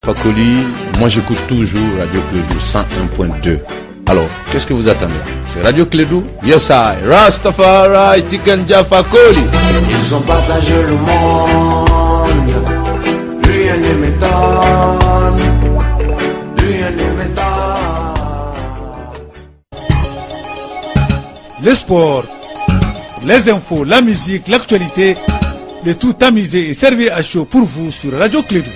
Fakoli, moi j'écoute toujours Radio Clédou 101.2. Alors, qu'est-ce que vous attendez? C'est Radio Clédou? Yes I, Rastafari, Tikanja Fakoli. Ils ont partagé le monde, rien ne m'étonne, rien ne m'étonne. Les sports, les infos, la musique, l'actualité, le tout amusé et servi à chaud pour vous sur Radio Clédou.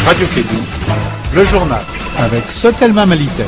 Radio Clédou, Le journal avec Sotelma Malitaire.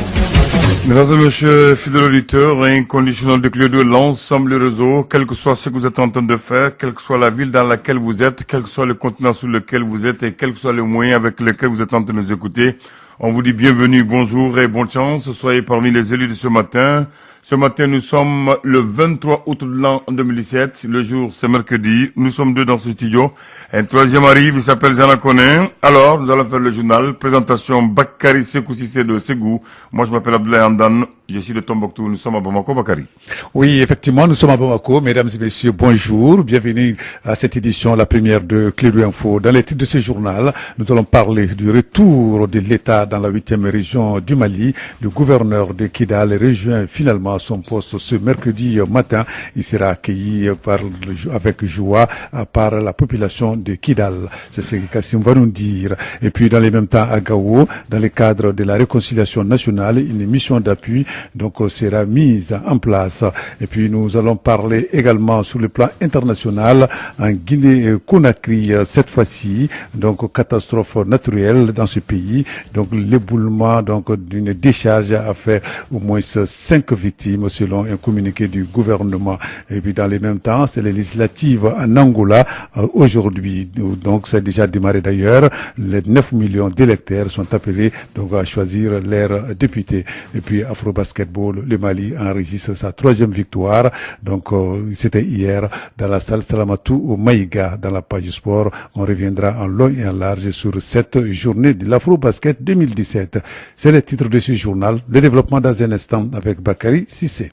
Mesdames et messieurs, fidèles auditeurs, inconditionnels de Clédou, l'ensemble du réseau, quel que soit ce que vous êtes en train de faire, quelle que soit la ville dans laquelle vous êtes, quel que soit le continent sur lequel vous êtes et quels que soient les moyens avec lesquels vous êtes en train de nous écouter, on vous dit bienvenue, bonjour et bonne chance. Soyez parmi les élus de ce matin. Ce matin, nous sommes le 23 août de l'an 2017. Le jour, c'est mercredi. Nous sommes deux dans ce studio. Un troisième arrive, il s'appelle Zana Koné. Alors, nous allons faire le journal. Présentation Bakary Sekou Cissé de Ségou. Moi, je m'appelle Abdoulaye Andan. Je suis de Tombouctou. Nous sommes à Bamako, Bakary. Oui, effectivement, nous sommes à Bamako. Mesdames et messieurs, bonjour. Bienvenue à cette édition, la première de Clédou Info. Dans les titres de ce journal, nous allons parler du retour de l'État dans la 8e région du Mali. Le gouverneur de Kidal rejoint finalement son poste ce mercredi matin. Il sera accueilli avec joie par la population de Kidal. C'est ce que Kassim va nous dire. Et puis, dans les mêmes temps, à Gao, dans le cadre de la réconciliation nationale, une mission d'appui sera mise en place. Et puis, nous allons parler également sur le plan international en Guinée-Conakry cette fois-ci. Donc, catastrophe naturelle dans ce pays. Donc, l'éboulement d'une décharge a fait au moins 5 victimes selon un communiqué du gouvernement. Et puis dans les mêmes temps, c'est les législatives en Angola aujourd'hui. Donc ça a déjà démarré d'ailleurs. Les 9 millions d'électeurs sont appelés à choisir leurs députés. Et puis Afro-Basketball, le Mali enregistre sa 3e victoire. Donc c'était hier dans la salle Salamatou au Maïga dans la page sport. On reviendra en long et en large sur cette journée de l'Afro-Basket 2017. C'est le titre de ce journal. Le développement dans un instant avec Bakary Cissé.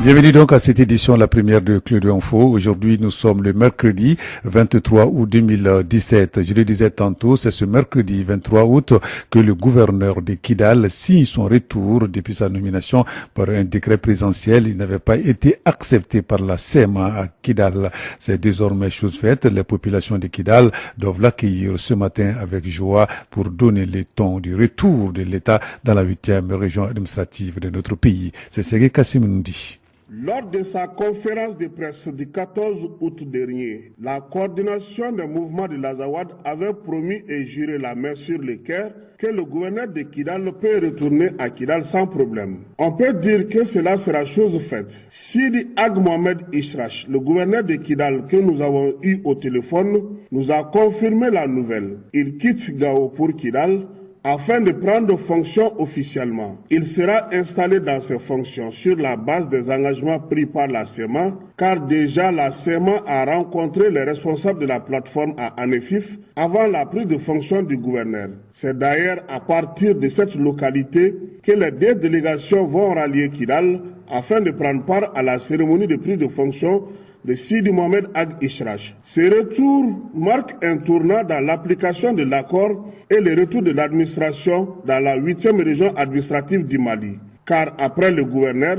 Bienvenue donc à cette édition, la première de Clédou Info. Aujourd'hui, nous sommes le mercredi 23 août 2017. Je le disais tantôt, c'est ce mercredi 23 août que le gouverneur de Kidal signe son retour depuis sa nomination par un décret présidentiel. Il n'avait pas été accepté par la CEMA à Kidal. C'est désormais chose faite. Les populations de Kidal doivent l'accueillir ce matin avec joie pour donner le ton du retour de l'État dans la 8e région administrative de notre pays. C'est ce que Kassim nous dit. Lors de sa conférence de presse du 14 août dernier, la coordination des mouvements de l'Azawad avait promis et juré la main sur le cœur que le gouverneur de Kidal peut retourner à Kidal sans problème. On peut dire que cela sera chose faite. Sidi Ag Mohamed Ishrach, le gouverneur de Kidal que nous avons eu au téléphone, nous a confirmé la nouvelle. Il quitte Gao pour Kidal afin de prendre fonction officiellement. Il sera installé dans ses fonctions sur la base des engagements pris par la CEMA, car déjà la CEMA a rencontré les responsables de la plateforme à Anefif avant la prise de fonction du gouverneur. C'est d'ailleurs à partir de cette localité que les 2 délégations vont rallier Kidal afin de prendre part à la cérémonie de prise de fonction de Sidi Mohamed Ag Ishrach. Ce retour marque un tournant dans l'application de l'accord et le retour de l'administration dans la 8e région administrative du Mali. Car après le gouverneur,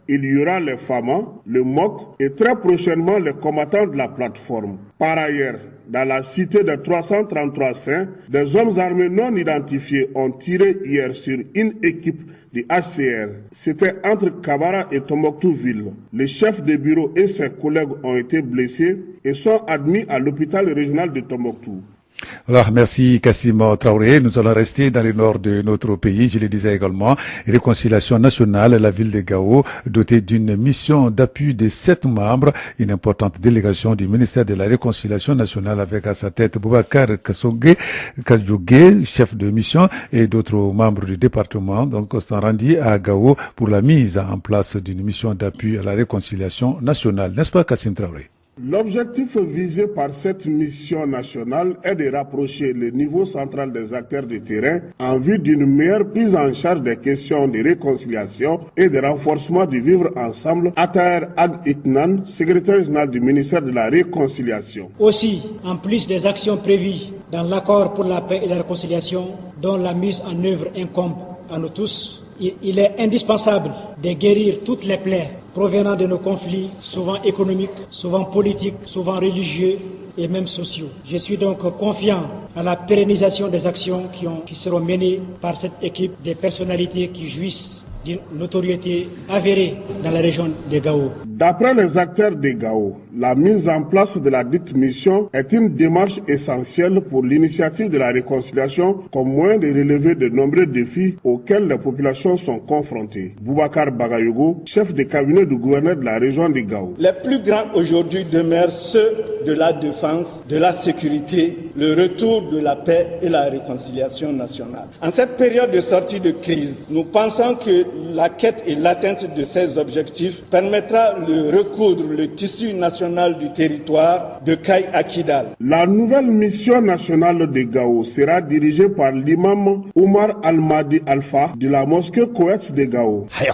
il y aura les FAMA, le MOC et très prochainement les combattants de la plateforme. Par ailleurs, dans la cité de 333 saints, des hommes armés non identifiés ont tiré hier sur une équipe du HCR. C'était entre Kabara et Tombouctou-Ville. Le chef de bureau et ses collègues ont été blessés et sont admis à l'hôpital régional de Tombouctou. Alors, merci Kassim Traoré. Nous allons rester dans le nord de notre pays. Je le disais également, réconciliation nationale, la ville de Gao, dotée d'une mission d'appui de 7 membres, une importante délégation du ministère de la Réconciliation nationale avec à sa tête Boubacar Kadjogé, chef de mission, et d'autres membres du département, donc, sont rendus à Gao pour la mise en place d'une mission d'appui à la réconciliation nationale. N'est-ce pas, Kassim Traoré? L'objectif visé par cette mission nationale est de rapprocher le niveau central des acteurs de terrain en vue d'une meilleure prise en charge des questions de réconciliation et de renforcement du vivre ensemble. Ataer Ag Itnan, secrétaire général du ministère de la Réconciliation. Aussi, en plus des actions prévues dans l'accord pour la paix et la réconciliation, dont la mise en œuvre incombe à nous tous, il est indispensable de guérir toutes les plaies provenant de nos conflits, souvent économiques, souvent politiques, souvent religieux et même sociaux. Je suis donc confiant à la pérennisation des actions qui seront menées par cette équipe de personnalités qui jouissent d'une notoriété avérée dans la région de Gao. D'après les acteurs de Gao, la mise en place de la dite mission est une démarche essentielle pour l'initiative de la réconciliation comme moyen de relever de nombreux défis auxquels les populations sont confrontées. Boubacar Bagayogo, chef de cabinet du gouverneur de la région de Gao. Les plus grands aujourd'hui demeurent ceux de la défense, de la sécurité, le retour de la paix et la réconciliation nationale. En cette période de sortie de crise, nous pensons que la quête et l'atteinte de ces objectifs permettra de recoudre le tissu national du territoire de Kai à Kidal. La nouvelle mission nationale de Gao sera dirigée par l'imam Omar Al-Mahdi Alpha de la mosquée Koweït de Gao. C'est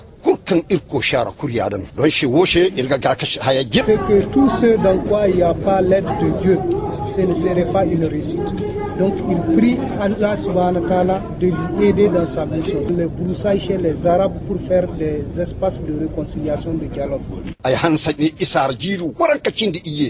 que tout ce dans quoi il n'y a pas l'aide de Dieu, ce ne serait pas une réussite. Donc il prie Allah subhanahu wa ta'ala de lui aider dans sa mission. Le broussailles chez les Arabes pour faire des espaces de réconciliation, de dialogue.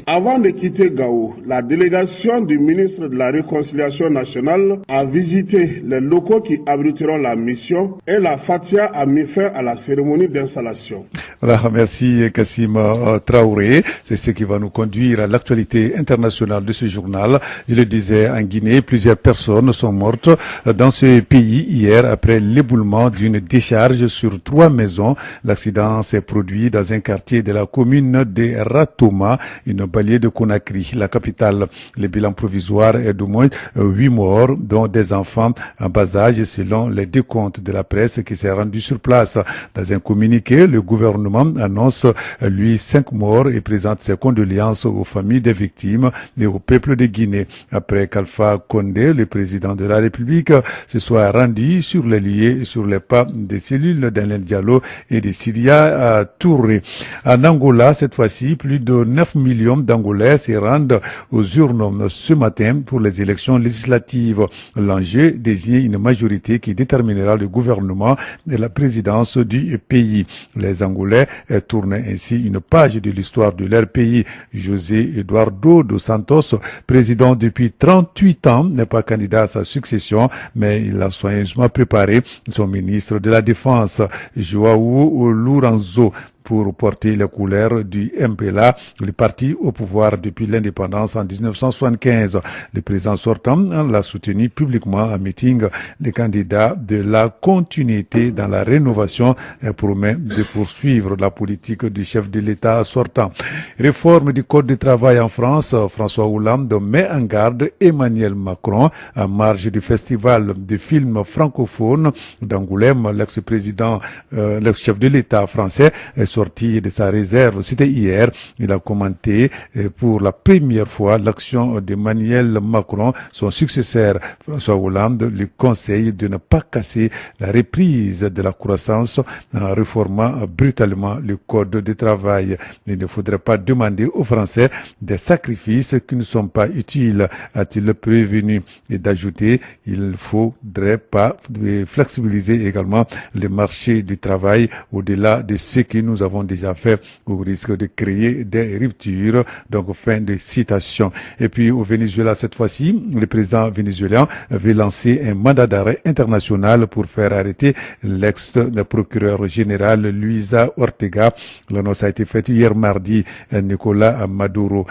Avant de quitter Gao, la délégation du ministre de la Réconciliation nationale a visité les locaux qui abriteront la mission et la Fatia a mis fin à la cérémonie d'installation. Voilà, merci Kassim Traoré. C'est ce qui va nous conduire à l'actualité internationale de ce journal. Je le disais, en Guinée, plusieurs personnes sont mortes dans ce pays hier après l'éboulement d'une décharge sur 3 maisons. L'accident s'est produit dans un quartier de la commune de Ratoma, une banlieue de Conakry, la capitale. Le bilan provisoire est d'au moins 8 morts, dont des enfants en bas âge, selon les décomptes de la presse qui s'est rendue sur place. Dans un communiqué, le gouvernement annonce, lui, 5 morts et présente ses condoléances aux familles des victimes et au peuple de Guinée. Après qu'Alpha Condé, le président de la République, se soit rendu sur les lieux, sur les pas des cellules d'Alain Diallo et de Syria Touré. En Angola, cette fois-ci, plus de 9 millions d'Angolais se rendent aux urnes ce matin pour les élections législatives. L'enjeu désigne une majorité qui déterminera le gouvernement et la présidence du pays. Les Angolais tournent ainsi une page de l'histoire de leur pays. José Eduardo dos Santos, président depuis 38 ans, n'est pas candidat à sa succession, mais il a soigneusement préparé son ministre de la Défense, João Lourenço, pour porter les couleurs du MPLA, le parti au pouvoir depuis l'indépendance en 1975. Le président sortant l'a soutenu publiquement en meeting. Le candidat de la continuité dans la rénovation promet de poursuivre la politique du chef de l'État sortant. Réforme du Code du travail en France, François Hollande met en garde Emmanuel Macron en marge du festival de films francophones d'Angoulême. L'ex-président, l'ex-chef de l'État français est sorti de sa réserve. C'était hier. Il a commenté pour la première fois l'action d'Emmanuel Macron. Son successeur, François Hollande, lui conseille de ne pas casser la reprise de la croissance en réformant brutalement le code du travail. Il ne faudrait pas demander aux Français des sacrifices qui ne sont pas utiles, a-t-il prévenu, et d'ajouter, il faudrait pas flexibiliser également le marché du travail au-delà de ce que nous avons déjà fait au risque de créer des ruptures. Donc, fin de citation. Et puis, au Venezuela, cette fois-ci, le président vénézuélien veut lancer un mandat d'arrêt international pour faire arrêter l'ex-procureur général Luisa Ortega. L'annonce a été faite hier mardi. Nicolas Maduro.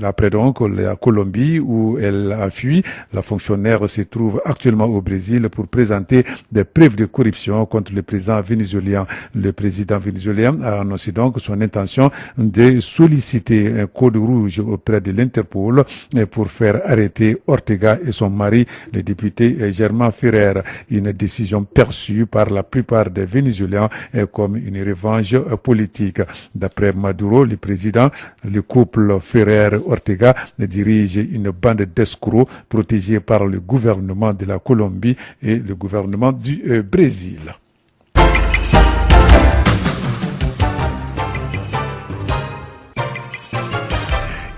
Après donc, la Colombie, où elle a fui, la fonctionnaire se trouve actuellement au Brésil pour présenter des preuves de corruption contre le président vénézuélien. Le président vénézuélien vénézuélien a annoncé donc son intention de solliciter un code rouge auprès de l'Interpol pour faire arrêter Ortega et son mari, le député Germán Ferrer. Une décision perçue par la plupart des Vénézuéliens comme une revanche politique. D'après Maduro, le président, le couple Ferrer-Ortega dirige une bande d'escrocs protégée par le gouvernement de la Colombie et le gouvernement du Brésil.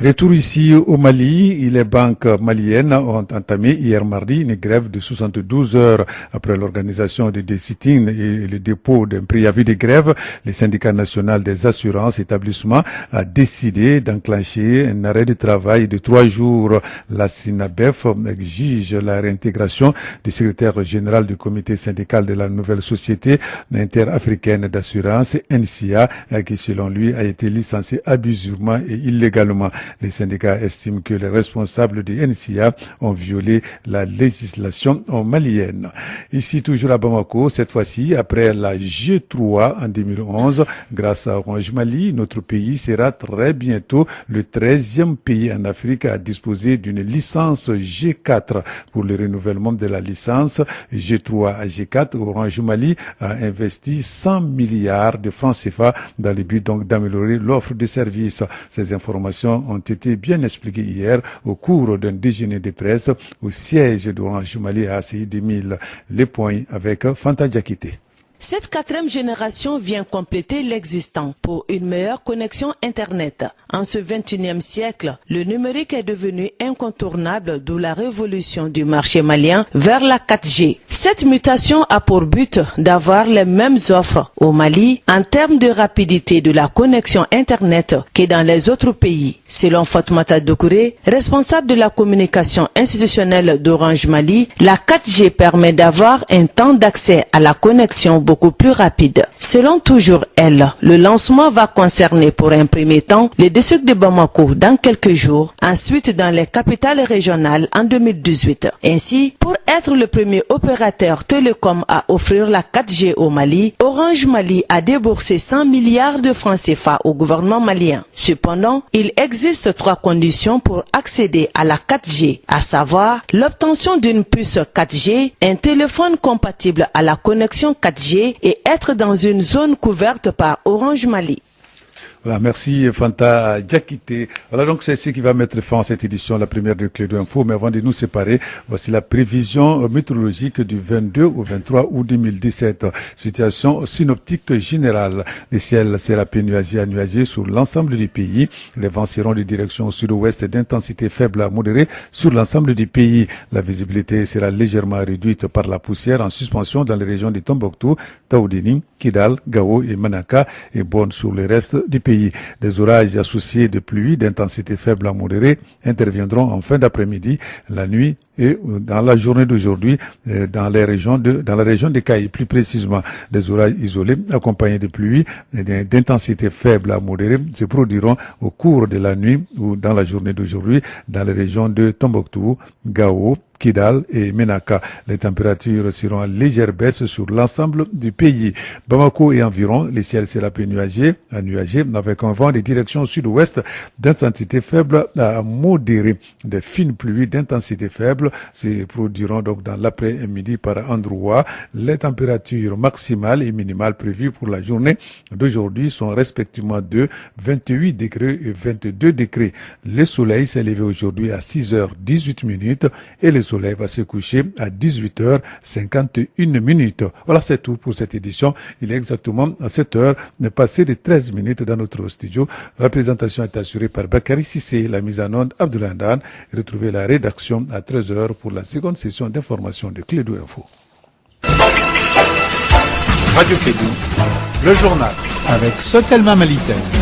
Retour ici au Mali, les banques maliennes ont entamé hier mardi une grève de 72 heures après l'organisation de des sit-ins et le dépôt d'un préavis de grève. Le syndicat national des assurances établissements a décidé d'enclencher un arrêt de travail de 3 jours. La SINABEF exige la réintégration du secrétaire général du comité syndical de la nouvelle société interafricaine d'assurance, NCA, qui selon lui a été licencié abusivement et illégalement. Les syndicats estiment que les responsables du NCA ont violé la législation malienne. Ici, toujours à Bamako, cette fois-ci, après la G3 en 2011, grâce à Orange Mali, notre pays sera très bientôt le 13e pays en Afrique à disposer d'une licence G4. Pour le renouvellement de la licence G3 à G4, Orange Mali a investi 100 milliards de francs CFA dans le but donc d'améliorer l'offre de services. Ces informations ont été bien expliquées hier au cours d'un déjeuner de presse au siège d'Orange Mali à ACI 2000. Les points avec Fanta Diakité. Cette 4e génération vient compléter l'existant pour une meilleure connexion Internet. En ce 21e siècle, le numérique est devenu incontournable, d'où la révolution du marché malien vers la 4G. Cette mutation a pour but d'avoir les mêmes offres au Mali en termes de rapidité de la connexion Internet que dans les autres pays. Selon Fatoumata Doucouré, responsable de la communication institutionnelle d'Orange Mali, la 4G permet d'avoir un temps d'accès à la connexion beaucoup plus rapide. Selon toujours elle, le lancement va concerner pour un premier temps les districts de Bamako dans quelques jours, ensuite dans les capitales régionales en 2018. Ainsi, pour être le premier opérateur télécom à offrir la 4G au Mali, Orange Mali a déboursé 100 milliards de francs CFA au gouvernement malien. Cependant, il existe 3 conditions pour accéder à la 4G, à savoir l'obtention d'une puce 4G, un téléphone compatible à la connexion 4G et être dans une zone couverte par Orange Mali. Voilà, merci Fanta Diakité. Voilà donc c'est ce qui va mettre fin à cette édition, la première de Clé d'Info. Mais avant de nous séparer, voici la prévision météorologique du 22 au 23 août 2017. Situation synoptique générale. Le ciel sera peu nuagé à nuagé sur l'ensemble du pays. Les vents seront de direction sud-ouest d'intensité faible à modérée sur l'ensemble du pays. La visibilité sera légèrement réduite par la poussière en suspension dans les régions de Tombouctou, Taoudini, Kidal, Gao et Manaka et bonne sur le reste du pays. Des orages associés de pluie d'intensité faible à modérée interviendront en fin d'après-midi, la nuit et dans la journée d'aujourd'hui dans la région des Caï, plus précisément. Des orages isolés accompagnés de pluie d'intensité faible à modérée se produiront au cours de la nuit ou dans la journée d'aujourd'hui dans les régions de Tombouctou, Gao, Kidal et Menaka. Les températures seront en légère baisse sur l'ensemble du pays. Bamako et environ, le ciel sera peu nuagé, avec un vent de direction sud-ouest d'intensité faible à modérée. Des fines pluies d'intensité faible se produiront donc dans l'après-midi par endroits. Les températures maximales et minimales prévues pour la journée d'aujourd'hui sont respectivement de 28 degrés et 22 degrés. Le soleil s'est levé aujourd'hui à 6h18 et le soleil va se coucher à 18h51. Voilà, c'est tout pour cette édition. Il est exactement à 7h, passé de 13 minutes dans notre studio. La présentation est assurée par Bakary Sissé, la mise en onde Abdoulaye Ndane. Retrouvez la rédaction à 13h pour la seconde session d'information de Clé d'Info. Radio Clé, le journal avec Sotelma Malitaine.